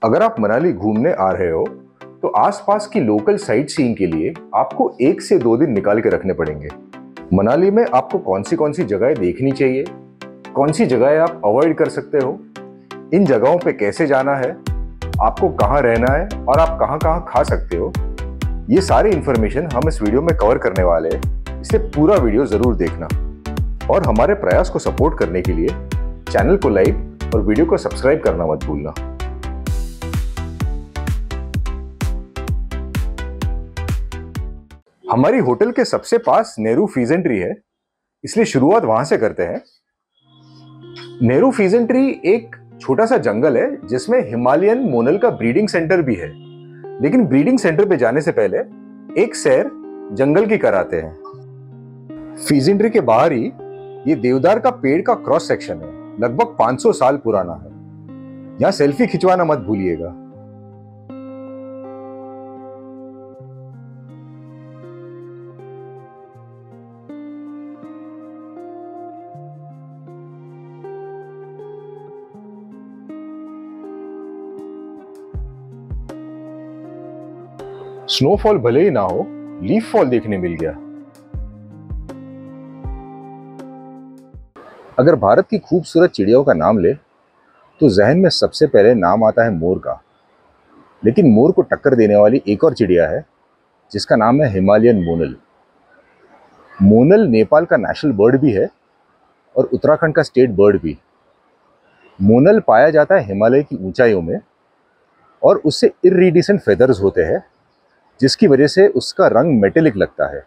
अगर आप मनाली घूमने आ रहे हो तो आसपास की लोकल साइट सीइंग के लिए आपको 1 से 2 दिन निकाल के रखने पड़ेंगे। मनाली में आपको कौन सी जगहें देखनी चाहिए, कौन सी जगहें आप अवॉइड कर सकते हो, इन जगहों पे कैसे जाना है, आपको कहाँ रहना है और आप कहाँ कहाँ खा सकते हो, ये सारी इंफॉर्मेशन हम इस वीडियो में कवर करने वाले हैं। इसलिए पूरा वीडियो जरूर देखना और हमारे प्रयास को सपोर्ट करने के लिए चैनल को लाइक और वीडियो को सब्सक्राइब करना मत भूलना। हमारी होटल के सबसे पास नेहरू फीजेंट्री है, इसलिए शुरुआत वहां से करते हैं। नेहरू फीजेंट्री एक छोटा सा जंगल है जिसमें हिमालयन मोनल का ब्रीडिंग सेंटर भी है, लेकिन ब्रीडिंग सेंटर पे जाने से पहले एक सैर जंगल की कराते हैं। फीजेंट्री के बाहर ही ये देवदार का पेड़ का क्रॉस सेक्शन है, लगभग 500 साल पुराना है। यहां सेल्फी खिंचवाना मत भूलिएगा। स्नोफॉल भले ही ना हो, लीफ फॉल देखने मिल गया। अगर भारत की खूबसूरत चिड़ियों का नाम ले तो जहन में सबसे पहले नाम आता है मोर का। लेकिन मोर को टक्कर देने वाली एक और चिड़िया है जिसका नाम है हिमालयन मोनल। मोनल नेपाल का नेशनल बर्ड भी है और उत्तराखंड का स्टेट बर्ड भी। मोनल पाया जाता है हिमालय की ऊंचाइयों में और उससे इरिडिसेंट फेदर्स होते हैं, जिसकी वजह से उसका रंग मेटेलिक लगता है।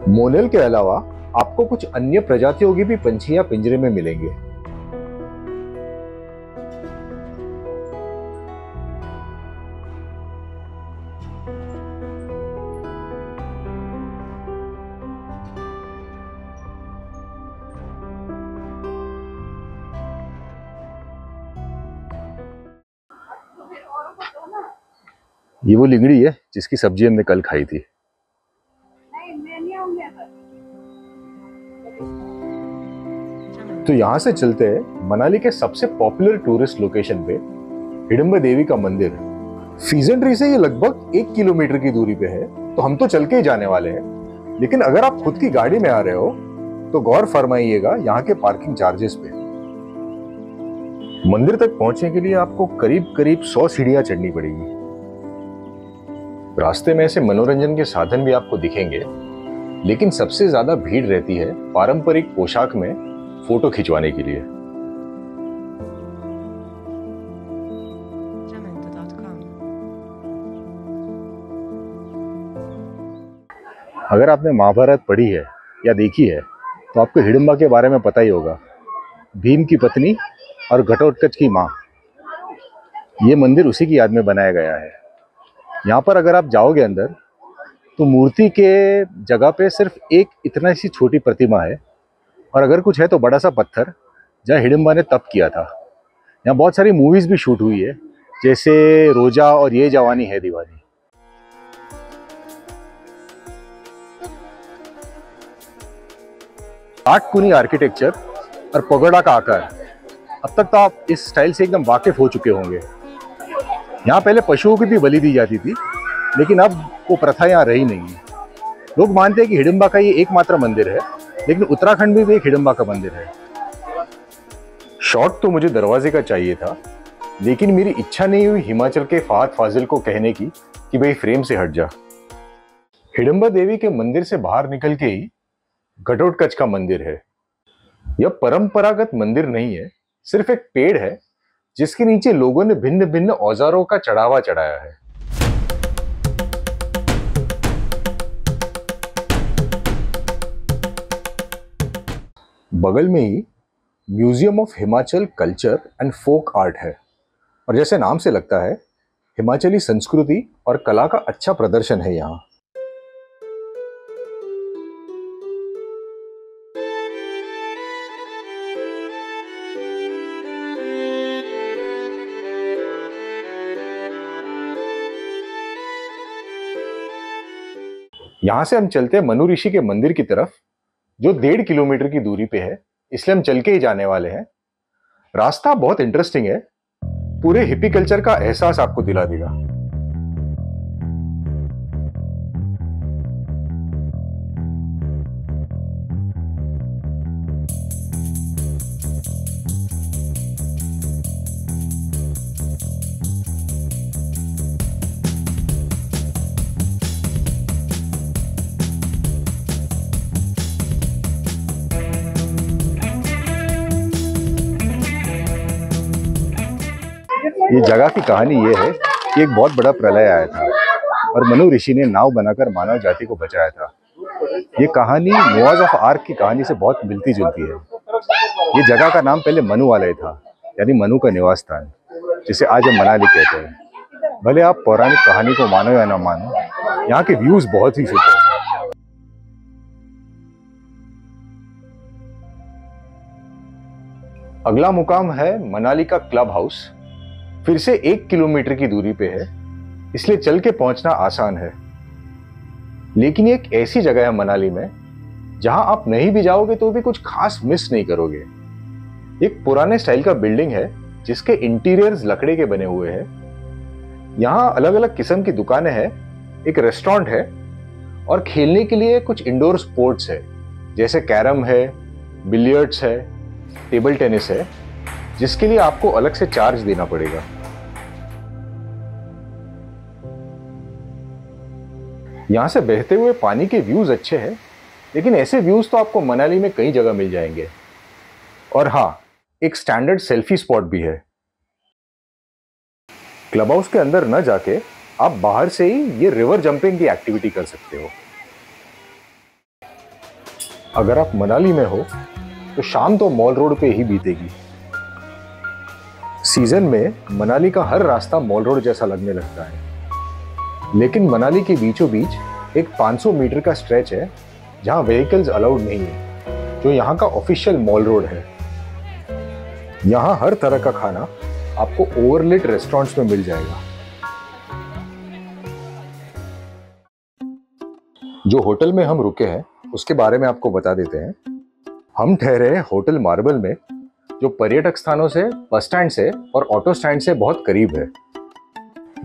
मोनल के अलावा आपको कुछ अन्य प्रजातियों की भी पंछियां पिंजरे में मिलेंगे। ये वो लिंगड़ी है जिसकी सब्जी हमने कल खाई थी। तो यहां से चलते हैं मनाली के सबसे पॉपुलर टूरिस्ट लोकेशन पे, हिडंबा देवी का मंदिर। फीजेंट्री से ये लगभग 1 किलोमीटर की दूरी पे है, तो हम तो चल के ही जाने वाले हैं। लेकिन अगर आप खुद की गाड़ी में आ रहे हो तो गौर फरमाइएगा यहाँ के पार्किंग चार्जेस पे। मंदिर तक पहुंचने के लिए आपको करीब करीब 100 सीढ़ियां चढ़नी पड़ेगी। रास्ते में ऐसे मनोरंजन के साधन भी आपको दिखेंगे, लेकिन सबसे ज्यादा भीड़ रहती है पारंपरिक पोशाक में फोटो खिंचवाने के लिए। अगर आपने महाभारत पढ़ी है या देखी है तो आपको हिडंबा के बारे में पता ही होगा। भीम की पत्नी और घटोत्कच की मां। ये मंदिर उसी की याद में बनाया गया है। यहाँ पर अगर आप जाओगे अंदर तो मूर्ति के जगह पे सिर्फ एक इतना सी छोटी प्रतिमा है, और अगर कुछ है तो बड़ा सा पत्थर जहाँ हिडंबा ने तप किया था। यहाँ बहुत सारी मूवीज भी शूट हुई है, जैसे रोजा और ये जवानी है दीवानी। आठकुनी आर्किटेक्चर और पगोड़ा का आकार, अब तक तो आप इस स्टाइल से एकदम वाकिफ हो चुके होंगे। यहाँ पहले पशुओं की भी बलि दी जाती थी, लेकिन अब वो प्रथा यहाँ रही नहीं है। लोग मानते हैं कि हिडंबा का ये एकमात्र मंदिर है, लेकिन उत्तराखंड में भी एक हिडंबा का मंदिर है। शॉट तो मुझे दरवाजे का चाहिए था, लेकिन मेरी इच्छा नहीं हुई हिमाचल के फहद फाजिल को कहने की कि भाई फ्रेम से हट जा। हिडंबा देवी के मंदिर से बाहर निकल के ही घटोत्कच का मंदिर है। यह परंपरागत मंदिर नहीं है, सिर्फ एक पेड़ है जिसके नीचे लोगों ने भिन्न भिन्न औजारों का चढ़ावा चढ़ाया है। बगल में ही museum of Himachal culture and folk art है, और जैसे नाम से लगता है हिमाचली संस्कृति और कला का अच्छा प्रदर्शन है यहाँ। यहां से हम चलते हैं मनु ऋषि के मंदिर की तरफ, जो 1.5 किलोमीटर की दूरी पे है, इसलिए हम चल के ही जाने वाले हैं। रास्ता बहुत इंटरेस्टिंग है, पूरे हिप्पी कल्चर का एहसास आपको दिला देगा। ये जगह की कहानी ये है कि एक बहुत बड़ा प्रलय आया था और मनु ऋषि ने नाव बनाकर मानव जाति को बचाया था। ये कहानी नोआज ऑफ आर्क की कहानी से बहुत मिलती जुलती है। ये जगह का नाम पहले मनुवालय था, यानी मनु का निवास स्थान, जिसे आज हम मनाली कहते हैं। भले आप पौराणिक कहानी को मानो या ना मानो, यहाँ के व्यूज बहुत ही सुंदर हैं। अगला मुकाम है मनाली का क्लब हाउस। फिर से 1 किलोमीटर की दूरी पे है, इसलिए चल के पहुंचना आसान है। लेकिन ये एक ऐसी जगह है मनाली में जहां आप नहीं भी जाओगे तो भी कुछ खास मिस नहीं करोगे। एक पुराने स्टाइल का बिल्डिंग है जिसके इंटीरियर्स लकड़े के बने हुए हैं। यहाँ अलग अलग किस्म की दुकानें हैं, एक रेस्टोरेंट है और खेलने के लिए कुछ इंडोर स्पोर्ट्स है, जैसे कैरम है, बिलियर्ड्स है, टेबल टेनिस है, जिसके लिए आपको अलग से चार्ज देना पड़ेगा। यहां से बहते हुए पानी के व्यूज अच्छे हैं, लेकिन ऐसे व्यूज तो आपको मनाली में कई जगह मिल जाएंगे। और हाँ, एक स्टैंडर्ड सेल्फी स्पॉट भी है। क्लब हाउस के अंदर न जाके आप बाहर से ही ये रिवर जंपिंग की एक्टिविटी कर सकते हो। अगर आप मनाली में हो तो शाम तो मॉल रोड पे ही बीतेगी। सीजन में मनाली का हर रास्ता मॉल रोड जैसा लगने लगता है, लेकिन मनाली के बीचों बीच एक 500 मीटर का स्ट्रेच है जहां व्हीकल्स अलाउड नहीं है, जो यहाँ का ऑफिशियल मॉल रोड है। यहाँ हर तरह का खाना आपको ओवरलिट रेस्टोरेंट्स में मिल जाएगा। जो होटल में हम रुके हैं उसके बारे में आपको बता देते हैं। हम ठहरे हैं होटल मार्बल में, जो पर्यटक स्थानों से, बस स्टैंड से और ऑटो स्टैंड से बहुत करीब है।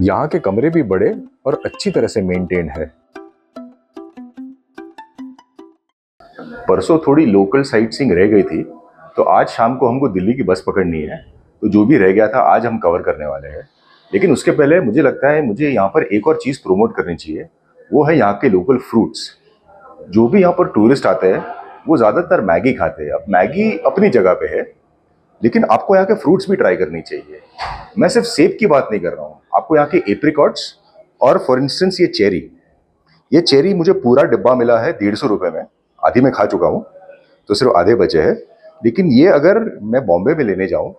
यहाँ के कमरे भी बड़े और अच्छी तरह से मेंटेन्ड है। परसों थोड़ी लोकल साइट सीइंग रह गई थी, तो आज शाम को हमको दिल्ली की बस पकड़नी है, तो जो भी रह गया था आज हम कवर करने वाले हैं। लेकिन उसके पहले मुझे लगता है मुझे यहाँ पर एक और चीज़ प्रमोट करनी चाहिए, वो है यहाँ के लोकल फ्रूट्स। जो भी यहाँ पर टूरिस्ट आते हैं वो ज़्यादातर मैगी खाते हैं। अब मैगी अपनी जगह पे है, लेकिन आपको यहाँ के फ्रूट्स भी ट्राई करनी चाहिए। मैं सिर्फ सेब की बात नहीं कर रहा हूँ, आपको यहाँ के एप्रिकॉट्स और फॉर इंस्टेंस ये चेरी मुझे पूरा डिब्बा मिला है 150 रुपये में। आधी मैं खा चुका हूँ, तो सिर्फ आधे बचे हैं। लेकिन ये अगर मैं बॉम्बे में लेने जाऊँ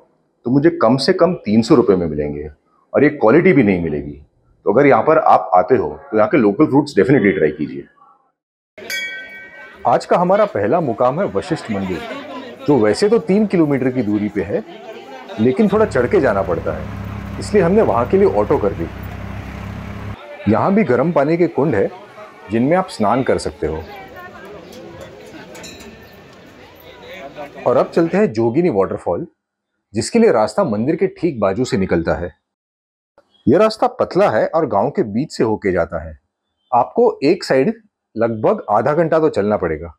तो मुझे कम से कम 300 रुपये में मिलेंगे और ये क्वालिटी भी नहीं मिलेगी। तो अगर यहाँ पर आप आते हो तो यहाँ के लोकल फ्रूट्स डेफिनेटली ट्राई कीजिए। आज का हमारा पहला मुकाम है वशिष्ठ मंदिर, जो वैसे तो 3 किलोमीटर की दूरी पे है, लेकिन थोड़ा चढ़ के जाना पड़ता है, इसलिए हमने वहां के लिए ऑटो कर दी। यहाँ भी गर्म पानी के कुंड है जिनमें आप स्नान कर सकते हो। और अब चलते हैं जोगिनी वाटरफॉल, जिसके लिए रास्ता मंदिर के ठीक बाजू से निकलता है। यह रास्ता पतला है और गांव के बीच से होके जाता है। आपको एक साइड लगभग आधा घंटा तो चलना पड़ेगा।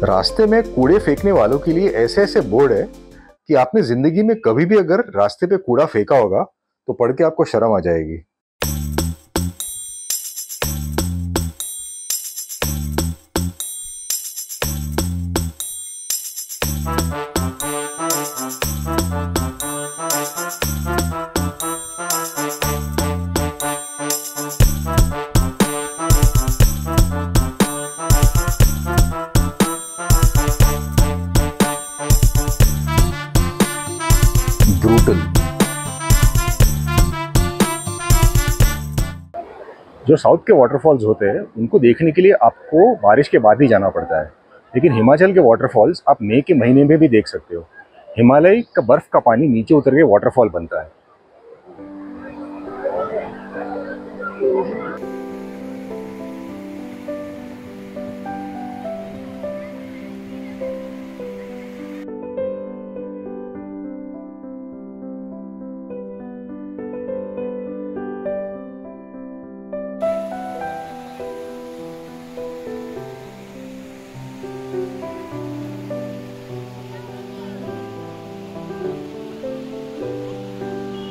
रास्ते में कूड़े फेंकने वालों के लिए ऐसे ऐसे बोर्ड है कि आपने जिंदगी में कभी भी अगर रास्ते पे कूड़ा फेंका होगा तो पढ़ के आपको शर्म आ जाएगी। ब्रूटल। जो साउथ के वाटरफॉल्स होते हैं उनको देखने के लिए आपको बारिश के बाद ही जाना पड़ता है, लेकिन हिमाचल के वाटरफॉल्स आप मई के महीने में भी देख सकते हो। हिमालय का बर्फ का पानी नीचे उतर के वाटरफॉल बनता है।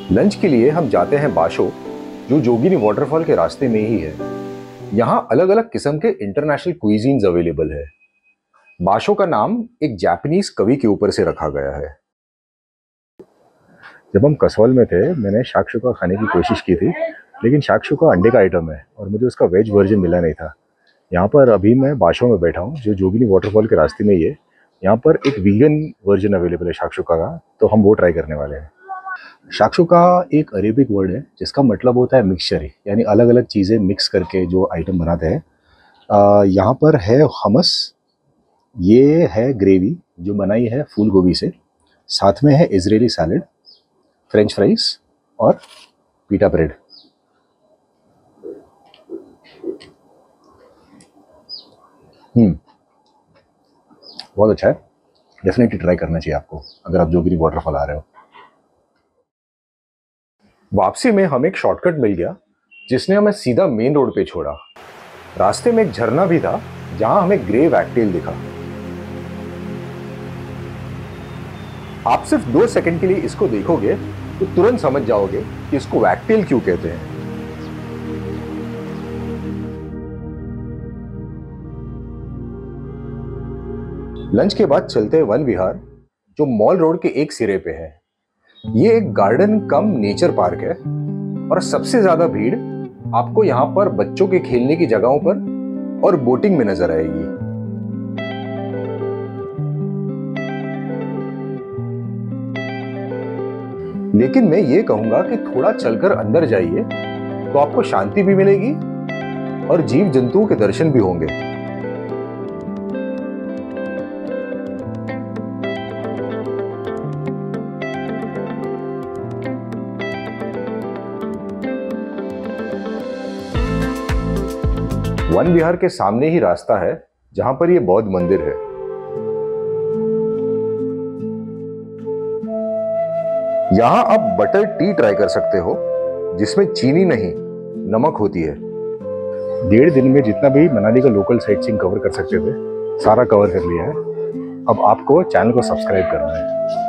लंच के लिए हम जाते हैं बाशो, जो जोगिनी वाटरफॉल के रास्ते में ही है। यहाँ अलग अलग किस्म के इंटरनेशनल क्विजीन्स अवेलेबल है। बाशो का नाम एक जापानीज कवि के ऊपर से रखा गया है। जब हम कसौल में थे मैंने शाकशुका खाने की कोशिश की थी, लेकिन शाकशुका अंडे का आइटम है और मुझे उसका वेज वर्जन मिला नहीं था। यहाँ पर अभी मैं बाशो में बैठा हूँ, जो जोगिनी वाटरफॉल के रास्ते में ही है। यहाँ पर एक वीगन वर्जन अवेलेबल है शाकशुका का, तो हम वो ट्राई करने वाले हैं। शाकशुका एक अरेबिक वर्ड है जिसका मतलब होता है मिक्सचर, यानी अलग अलग चीज़ें मिक्स करके जो आइटम बनाते हैं। यहाँ पर है हमस, ये है ग्रेवी जो बनाई है फूल गोभी से, साथ में है इजरायली सैलड, फ्रेंच फ्राइज और पीटा ब्रेड। बहुत अच्छा है, डेफिनेटली ट्राई करना चाहिए आपको अगर आप जोगिनी वाटरफॉल आ रहे हो। वापसी में हमें एक शॉर्टकट मिल गया जिसने हमें सीधा मेन रोड पे छोड़ा। रास्ते में एक झरना भी था जहां हमें ग्रे वैगटेल दिखा। आप सिर्फ 2 सेकंड के लिए इसको देखोगे तो तुरंत समझ जाओगे कि इसको वैगटेल क्यों कहते हैं। लंच के बाद चलते हैं वन विहार, जो मॉल रोड के एक सिरे पे है। ये एक गार्डन कम नेचर पार्क है और सबसे ज्यादा भीड़ आपको यहाँ पर बच्चों के खेलने की जगहों पर और बोटिंग में नजर आएगी। लेकिन मैं ये कहूंगा कि थोड़ा चलकर अंदर जाइए तो आपको शांति भी मिलेगी और जीव जंतुओं के दर्शन भी होंगे। वन विहार के सामने ही रास्ता है जहां पर यह बौद्ध मंदिर है। यहां आप बटर टी ट्राई कर सकते हो जिसमें चीनी नहीं नमक होती है। 1.5 दिन में जितना भी मनाली का लोकल साइट सीइंग कवर कर सकते थे सारा कवर कर लिया है। अब आपको चैनल को सब्सक्राइब करना है।